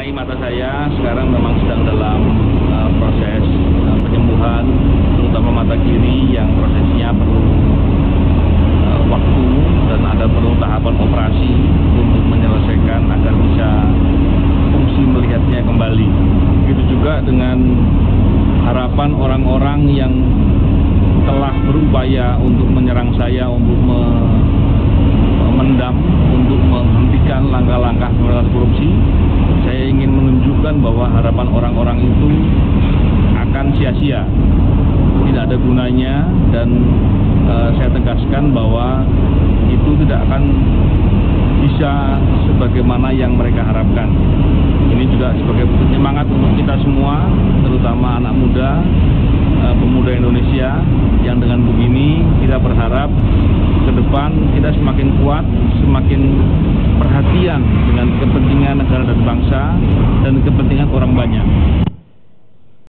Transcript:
mengenai mata saya sekarang memang sedang dalam proses penyembuhan, terutama mata kiri yang prosesnya perlu waktu dan ada perlu tahapan operasi untuk menyelesaikan agar bisa fungsi melihatnya kembali. Begitu juga dengan harapan orang-orang yang telah berupaya untuk menyerang saya, untuk memendam, untuk menghentikan langkah-langkah pemberantasan korupsi. Saya ingin menunjukkan bahwa harapan orang-orang itu akan sia-sia, tidak ada gunanya, dan saya tegaskan bahwa itu tidak akan bisa sebagaimana yang mereka harapkan. Ini juga sebagai penyemangat untuk kita semua, terutama anak muda, pemuda Indonesia, yang dengan begini kita berharap ke depan kita semakin kuat, semakin perhatian dengan kepentingan negara dan bangsa dan kepentingan orang banyak.